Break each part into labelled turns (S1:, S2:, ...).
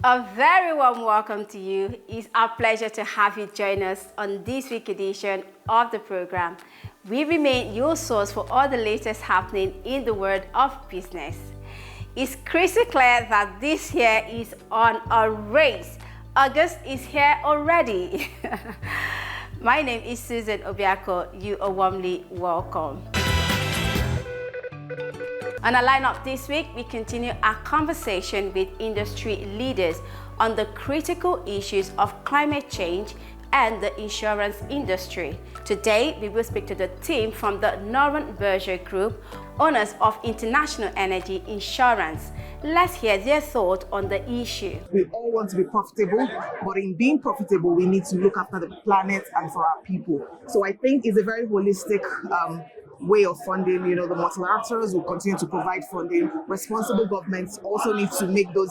S1: A very warm welcome to you. It's our pleasure to have you join us on this week's edition of the program. We remain your source for all the latest happening in the world of business. It's crystal clear that this year is on a race. August is here already. My name is Susan Obiako. You are warmly welcome. On our lineup this week, we continue our conversation with industry leaders on the critical issues of climate change and the insurance industry. Today, we will speak to the team from the Northern Berger Group, owners of International Energy Insurance. Let's hear their thoughts on the issue.
S2: We all want to be profitable, but in being profitable, we need to look after the planet and for our people. So I think it's a very holistic way of funding. You know, the multilaterals will continue to provide funding. Responsible governments also need to make those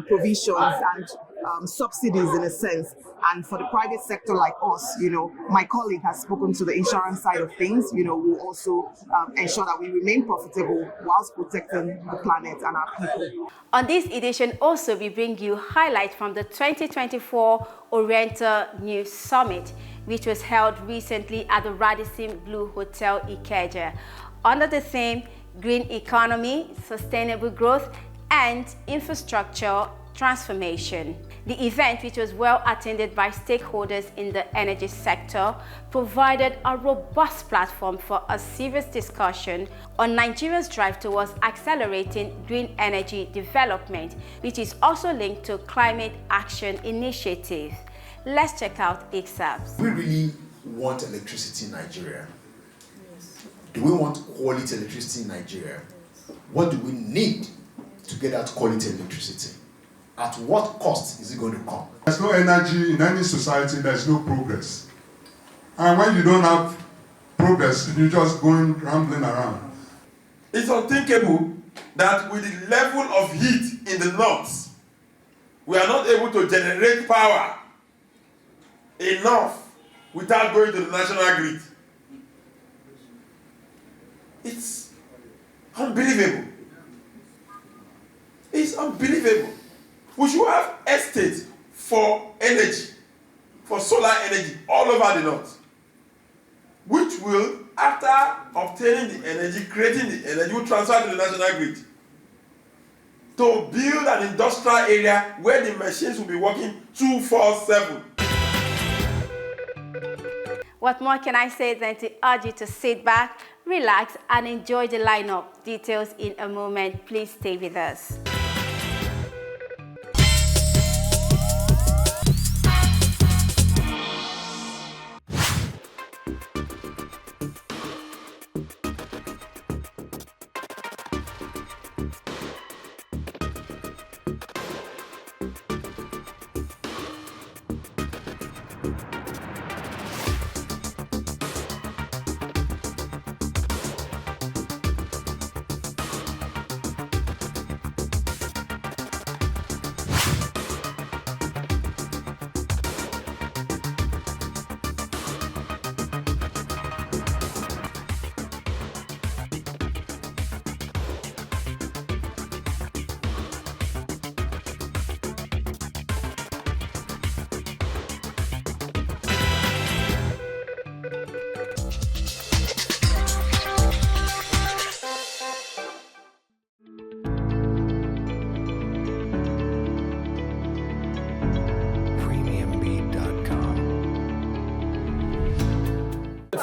S2: provisions and subsidies in a sense. And for the private sector like us, you know, my colleague has spoken to the insurance side of things. You know, we'll also ensure that we remain profitable whilst protecting the planet and our people.
S1: On this edition also, we bring you highlights from the 2024 Oriental News Summit, which was held recently at the Radisson Blu Hotel Ikeja, under the theme Green Economy, Sustainable Growth, and Infrastructure Transformation. The event, which was well attended by stakeholders in the energy sector, provided a robust platform for a serious discussion on Nigeria's drive towards accelerating green energy development, which is also linked to climate action initiatives. Let's check out Excerpts.
S3: Do we really want electricity in Nigeria? Yes. Do we want quality electricity in Nigeria? Yes. What do we need to get that quality electricity? At what cost is it going to come?
S4: There's no energy in any society, there's no progress. And when you don't have progress, you're just going rambling around.
S5: It's unthinkable that with the level of heat in the north, we are not able to generate power enough without going to the national grid. It's unbelievable. It's unbelievable. We should have estates for energy, for solar energy all over the north, which will, after obtaining the energy, creating the energy, will transfer to the national grid to build an industrial area where the machines will be working 24/7.
S1: What more can I say than to urge you to sit back, relax, and enjoy the lineup. Details in a moment. Please stay with us.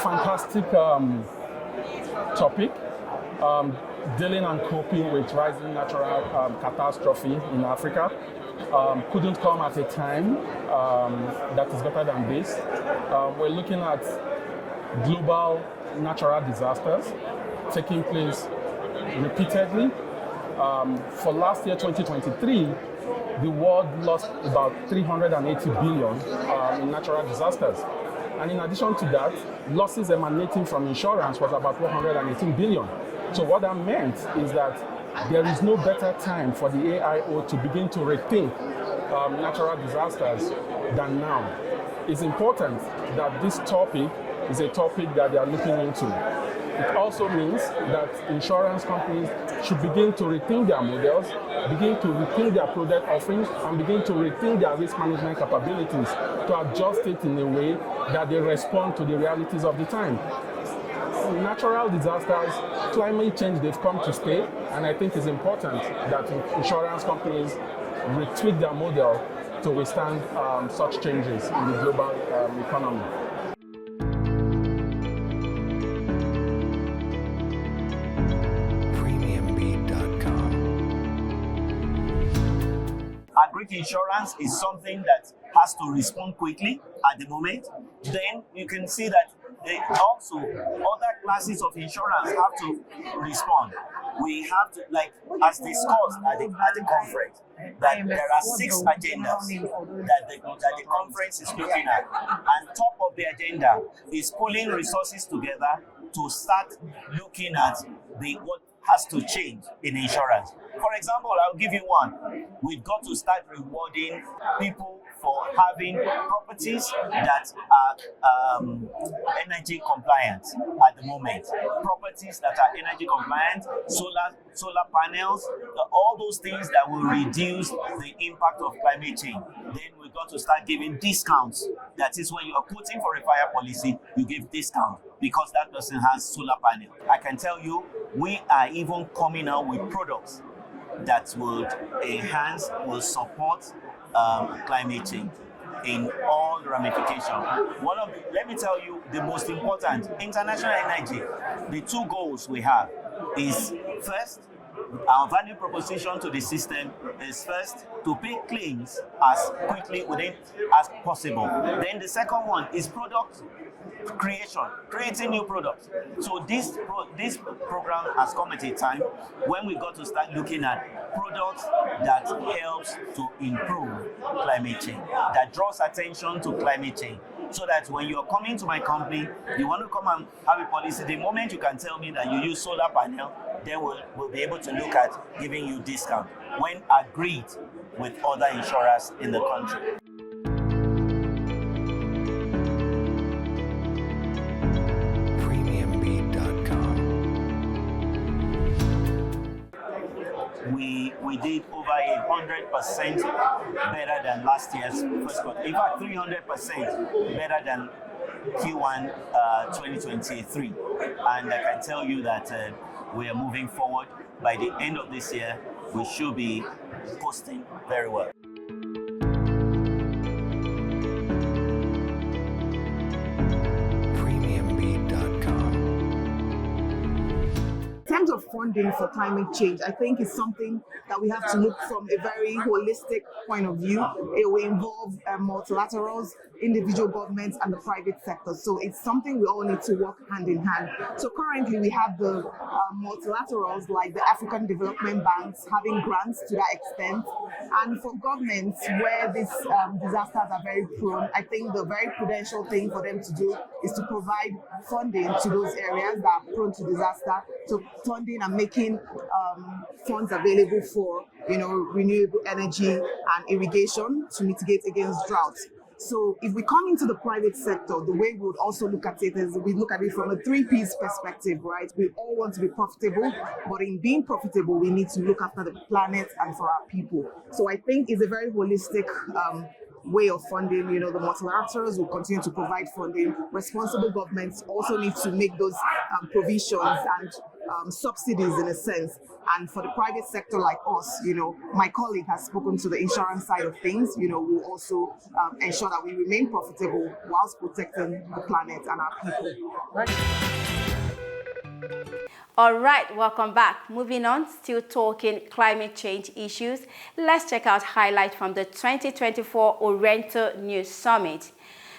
S6: Fantastic topic, dealing and coping with rising natural catastrophe in Africa. Couldn't come at a time that is better than this. We're looking at global natural disasters taking place repeatedly. For last year, 2023, the world lost about 380 billion in natural disasters. And in addition to that, losses emanating from insurance was about 118 billion. So what that meant is that there is no better time for the AIO to begin to rethink natural disasters than now. It's important that this topic is a topic that they are looking into. It also means that insurance companies should begin to rethink their models, begin to rethink their product offerings, and begin to rethink their risk management capabilities to adjust it in a way that they respond to the realities of the time. Natural disasters, climate change, they've come to stay, and I think it's important that insurance companies retweak their model to withstand such changes in the global economy.
S7: Agri insurance is something that has to respond quickly at the moment. Then you can see that also other classes of insurance have to respond. We have to, like as discussed at the conference, that there are 6 agendas that the conference is looking at. And top of the agenda is pulling resources together to start looking at what has to change in insurance. For example, I'll give you one. We've got to start rewarding people for having properties that are energy compliant at the moment. Properties that are energy compliant, solar panels, all those things that will reduce the impact of climate change. Then we've got to start giving discounts. That is, when you are quoting for a fire policy, you give discount because that person has solar panel. I can tell you, we are even coming out with products that would enhance, will support climate change in all ramifications. Let me tell you, the most important, international energy, the 2 goals we have is first, our value proposition to the system is first to pay claims as quickly as possible. Then the second one is product creation, creating new products. So this program has come at a time when we've got to start looking at products that helps to improve climate change, that draws attention to climate change. So that when you're coming to my company, you want to come and have a policy, the moment you can tell me that you use solar panel, then we'll be able to look at giving you discount when agreed with other insurers in the country. We did over 100% better than last year's first quarter. In fact, 300% better than Q1 2023. And I can tell you that we are moving forward. By the end of this year, we should be posting very well.
S2: In terms of funding for climate change, I think it's something that we have to look from a very holistic point of view. It will involve multilaterals, individual governments, and the private sector. So it's something we all need to work hand in hand. So currently we have the multilaterals like the African Development Banks having grants to that extent. And for governments where these disasters are very prone, I think the very prudential thing for them to do is to provide funding to those areas that are prone to disaster. So funding and making funds available for renewable energy and irrigation to mitigate against droughts. So if we come into the private sector, the way we would also look at it is we look at it from a 3Ps perspective, right? We all want to be profitable, but in being profitable, we need to look after the planet and for our people. So I think it's a very holistic way of funding. The multilaterals will continue to provide funding. Responsible governments also need to make those provisions and subsidies in a sense. And for the private sector like us, my colleague has spoken to the insurance side of things. We'll also ensure that we remain profitable whilst protecting the planet and our people.
S1: All right, welcome back. Moving on, still talking climate change issues. Let's check out highlights from the 2024 Oriental News Summit.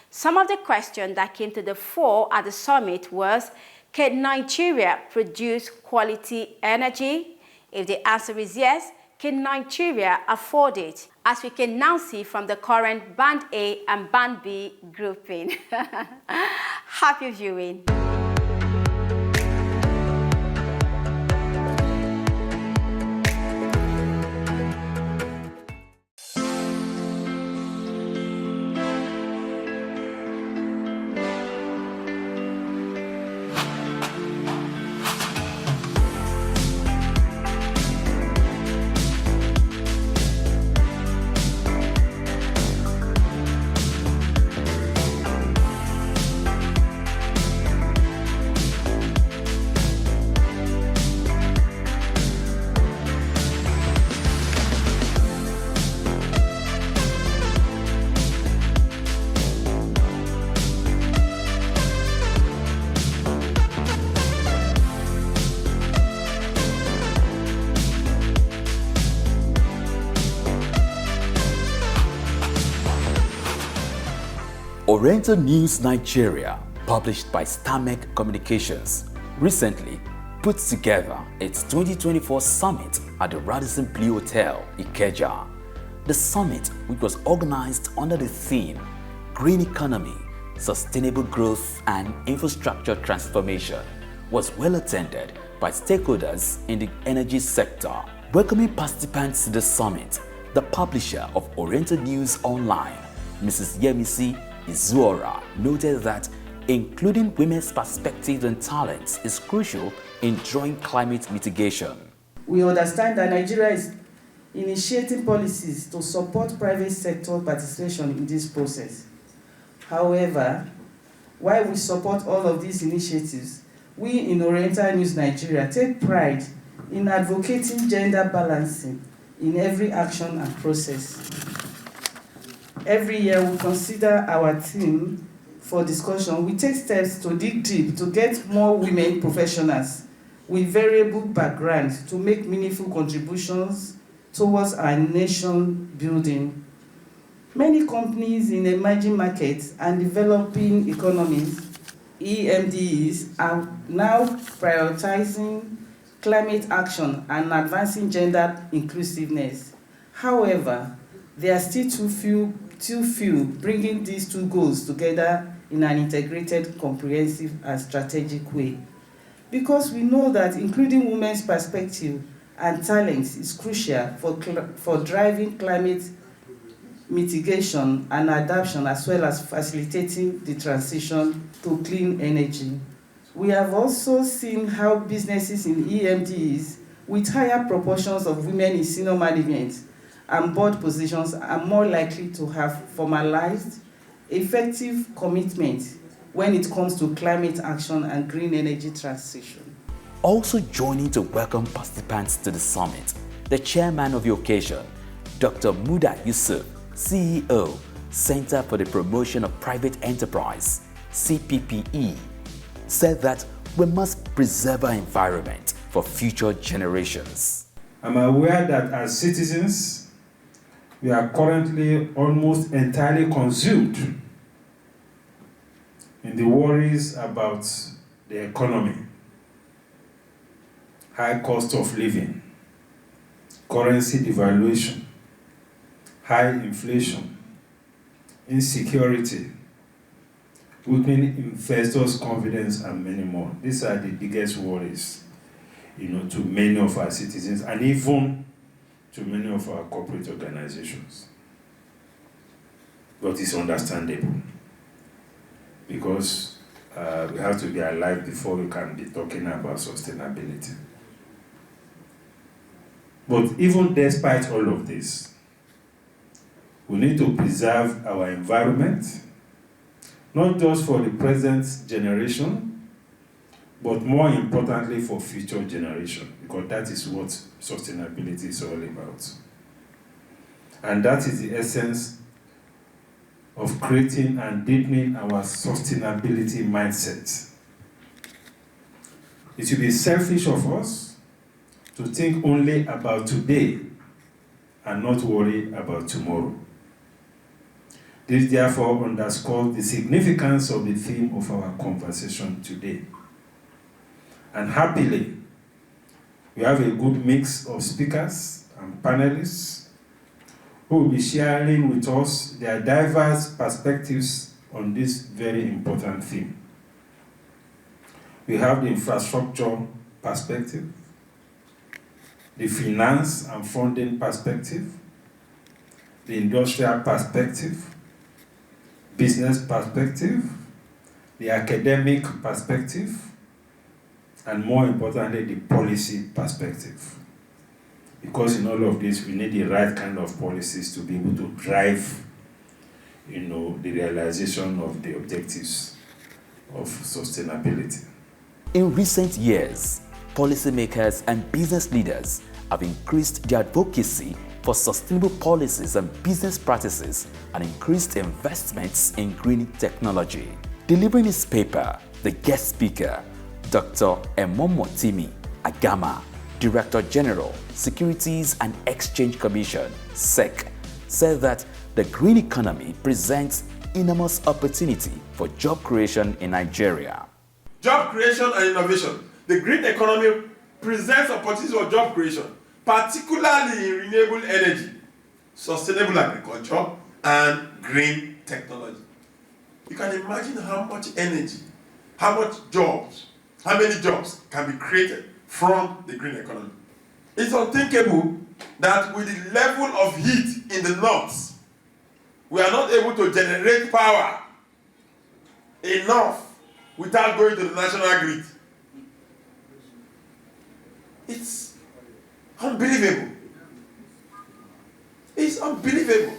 S1: Some of the questions that came to the fore at the summit was, can Nigeria produce quality energy? If the answer is yes, can Nigeria afford it? As we can now see from the current Band A and Band B grouping. Happy viewing.
S8: Oriental News Nigeria, published by Stamek Communications, recently put together its 2024 summit at the Radisson Blu Hotel, Ikeja. The summit, which was organized under the theme Green Economy, Sustainable Growth and Infrastructure Transformation, was well attended by stakeholders in the energy sector. Welcoming participants to the summit, the publisher of Oriental News Online, Mrs. Yemisi Izuora, noted that including women's perspectives and talents is crucial in drawing climate mitigation.
S9: We understand that Nigeria is initiating policies to support private sector participation in this process. However, while we support all of these initiatives, we in Oriental News Nigeria take pride in advocating gender balancing in every action and process. Every year we consider our theme for discussion. We take steps to dig deep to get more women professionals with variable backgrounds to make meaningful contributions towards our nation building. Many companies in emerging markets and developing economies, EMDEs, are now prioritizing climate action and advancing gender inclusiveness. However, there are still too few bringing these two goals together in an integrated, comprehensive, and strategic way. Because we know that including women's perspective and talents is crucial for driving climate mitigation and adaptation, as well as facilitating the transition to clean energy. We have also seen how businesses in EMDs with higher proportions of women in senior management and board positions are more likely to have formalized effective commitment when it comes to climate action and green energy transition.
S8: Also joining to welcome participants to the summit, the chairman of the occasion, Dr. Muda Yusuf, CEO, Center for the Promotion of Private Enterprise, CPPE, said that we must preserve our environment for future generations.
S10: I'm aware that as citizens, we are currently almost entirely consumed in the worries about the economy, high cost of living, currency devaluation, high inflation, insecurity, weakening investors' confidence, and many more. These are the biggest worries, to many of our citizens and even to many of our corporate organizations. But it's understandable because we have to be alive before we can be talking about sustainability. But even despite all of this, we need to preserve our environment, not just for the present generation, but more importantly for future generation, because that is what sustainability is all about. And that is the essence of creating and deepening our sustainability mindset. It should be selfish of us to think only about today and not worry about tomorrow. This therefore underscores the significance of the theme of our conversation today. And happily, we have a good mix of speakers and panelists who will be sharing with us their diverse perspectives on this very important theme. We have the infrastructure perspective, the finance and funding perspective, the industrial perspective, business perspective, the academic perspective, and more importantly, the policy perspective. Because in all of this, we need the right kind of policies to be able to drive, the realization of the objectives of sustainability.
S8: In recent years, policymakers and business leaders have increased their advocacy for sustainable policies and business practices and increased investments in green technology. Delivering his paper, the guest speaker, Dr. Emomotimi Agama, Director General, Securities and Exchange Commission, SEC, said that the green economy presents enormous opportunity for job creation in Nigeria.
S5: Job creation and innovation. The green economy presents opportunities for job creation, particularly in renewable energy, sustainable agriculture, and green technology. You can imagine how much energy, how much jobs, how many jobs can be created from the green economy. It's unthinkable that with the level of heat in the north, we are not able to generate power enough without going to the national grid. It's unbelievable. It's unbelievable.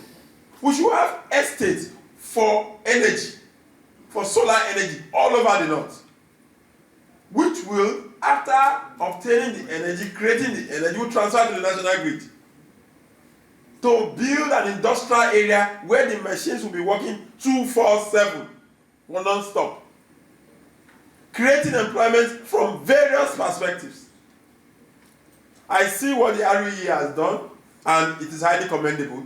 S5: We should have estates for energy, for solar energy all over the north, which will, after obtaining the energy, creating the energy, will transfer to the national grid to build an industrial area where the machines will be working 24/7, non-stop, creating employment from various perspectives. I see what the REE has done, and it is highly commendable.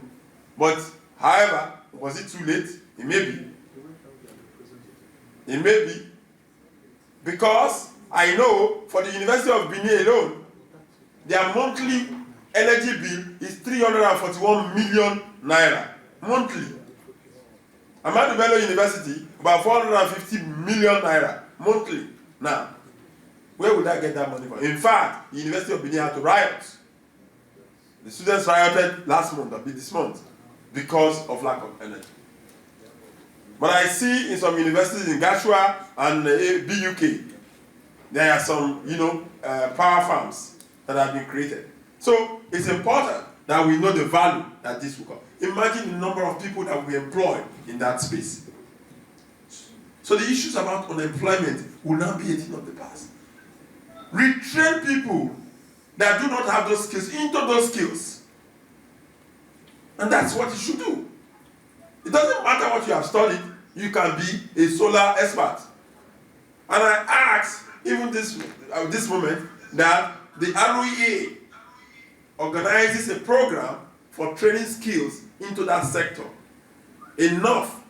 S5: But, however, was it too late? It may be. It may be. Because I know for the University of Benin alone, their monthly energy bill is 341 million naira. Monthly. Ahmadu Bello University, about 450 million naira. Monthly. Now, where would I get that money from? In fact, the University of Benin had to riot. The students rioted last month, or this month, because of lack of energy. But I see in some universities in Gashua and BUK, there are some, power farms that have been created. So it's important that we know the value that this will come. Imagine the number of people that we employ in that space. So the issues about unemployment will now be a thing of the past. Retrain people that do not have those skills into those skills. And that's what you should do. It doesn't matter what you have studied, you can be a solar expert. And I ask, even this moment, that the REA organizes a program for training skills into that sector, enough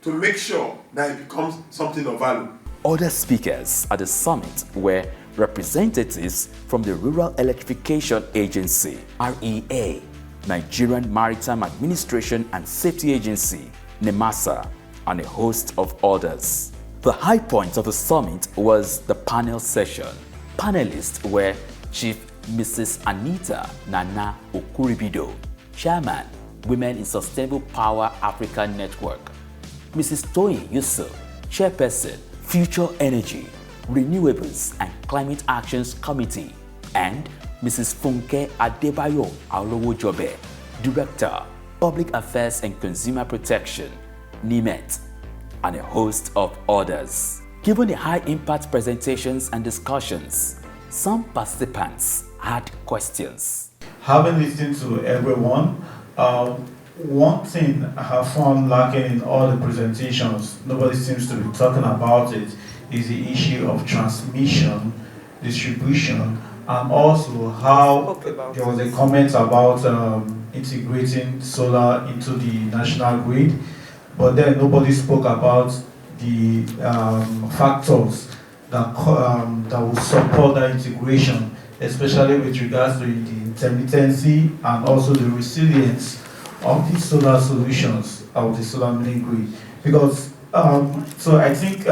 S5: to make sure that it becomes something of value.
S8: Other speakers at the summit were representatives from the Rural Electrification Agency, REA, Nigerian Maritime Administration and Safety Agency, NEMASA, and a host of others. The high point of the summit was the panel session. Panelists were Chief Mrs. Anita Nana Okuribido, Chairman, Women in Sustainable Power Africa Network, Mrs. Toyin Yusuf, Chairperson, Future Energy, Renewables and Climate Actions Committee, and Mrs. Funke Adebayo Alowojobe, Director, Public Affairs and Consumer Protection, NIMET, and a host of others. Given the high-impact presentations and discussions, some participants had questions.
S10: Having listened to everyone, one thing I have found lacking in all the presentations, nobody seems to be talking about it, is the issue of transmission, distribution, and also how there was a comment about integrating solar into the national grid, but then nobody spoke about the factors that will support that integration, especially with regards to the intermittency and also the resilience of the solar solutions of the solar mini grid. Because so I think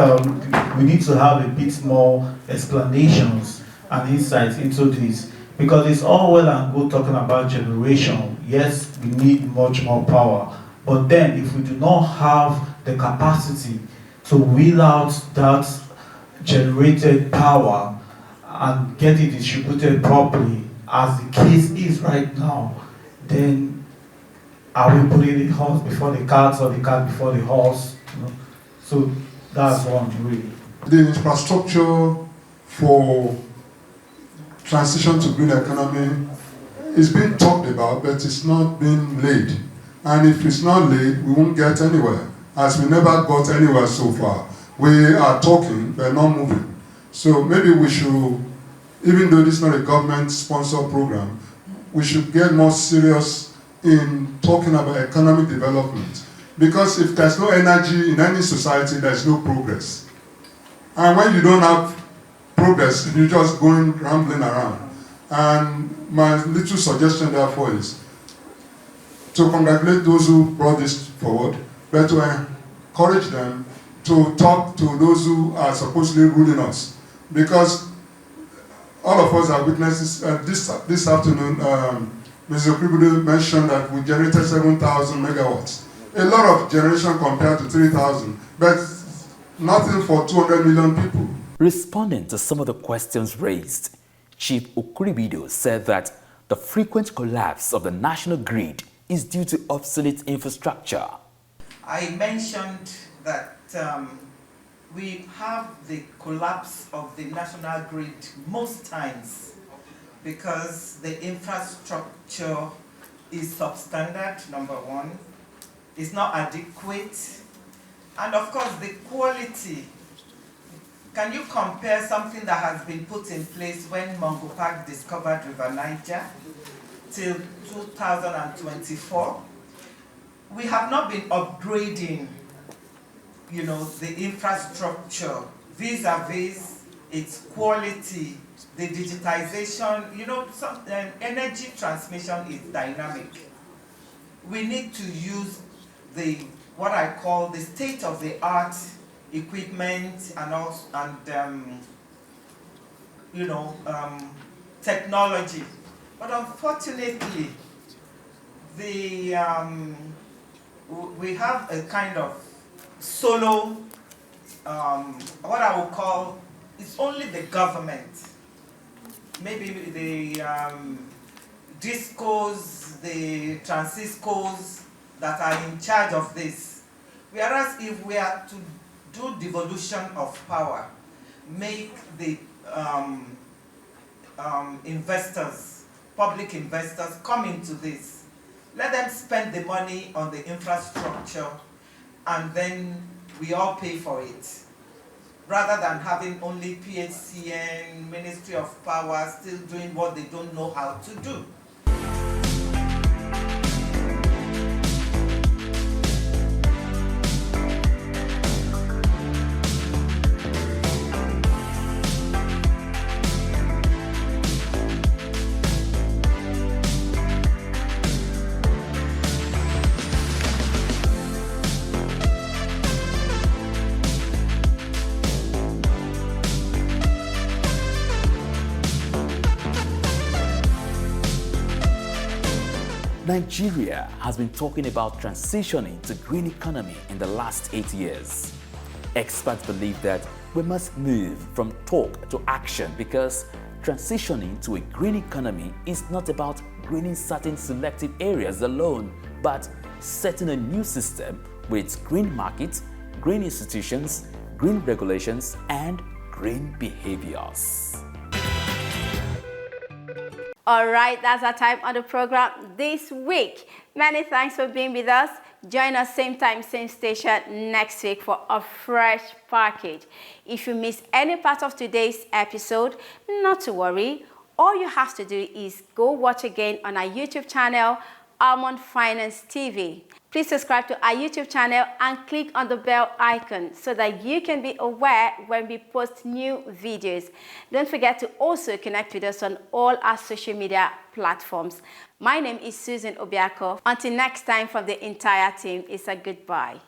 S10: we need to have a bit more explanations and insights into this, because it's all well and good talking about generation. Yes, we need much more power, but then if we do not have the capacity to wheel out that generated power and get it distributed properly, as the case is right now, then are we putting the horse before the cart or the cart before the horse? So that's one really.
S4: The infrastructure for transition to green economy is being talked about, but it's not being laid. And if it's not laid, we won't get anywhere, as we never got anywhere so far. We are talking, but not moving. So maybe we should, even though this is not a government-sponsored program, we should get more serious in talking about economic development. Because if there's no energy in any society, there's no progress. And when you don't have progress, you're just going rambling around. And my little suggestion, therefore, is to congratulate those who brought this forward, but to encourage them to talk to those who are supposedly ruling us. Because all of us are witnesses. This afternoon, Mr. Okribudu mentioned that we generated 7,000 megawatts. A lot of generation compared to 3,000, but nothing for 200 million people.
S8: Responding to some of the questions raised, Chief Okribudu said that the frequent collapse of the national grid is due to obsolete infrastructure.
S11: I mentioned that we have the collapse of the national grid most times because the infrastructure is substandard, number one, is not adequate, and of course the quality. Can you compare something that has been put in place when Mungo Park discovered River Niger till 2024? We have not been upgrading, the infrastructure vis-a-vis its quality, the digitization. Some energy transmission is dynamic. We need to use what I call the state-of-the-art equipment and technology. But unfortunately, we have a kind of solo, what I would call, it's only the government, maybe the discos, the transiscos that are in charge of this. Whereas if we are to do devolution of power, make the investors, public investors come into this, let them spend the money on the infrastructure and then we all pay for it, rather than having only PHCN, Ministry of Power, still doing what they don't know how to do.
S8: Nigeria has been talking about transitioning to green economy in the last 8 years. Experts believe that we must move from talk to action because transitioning to a green economy is not about greening certain selected areas alone, but setting a new system with green markets, green institutions, green regulations, and green behaviors.
S1: All right, that's our time on the program this week. Many thanks for being with us. Join us same time, same station next week for a fresh package. If you miss any part of today's episode, not to worry. All you have to do is go watch again on our YouTube channel, Almond Finance TV. Please subscribe to our YouTube channel and click on the bell icon so that you can be aware when we post new videos. Don't forget to also connect with us on all our social media platforms. My name is Susan Obiako. Until next time, from the entire team, it's a goodbye.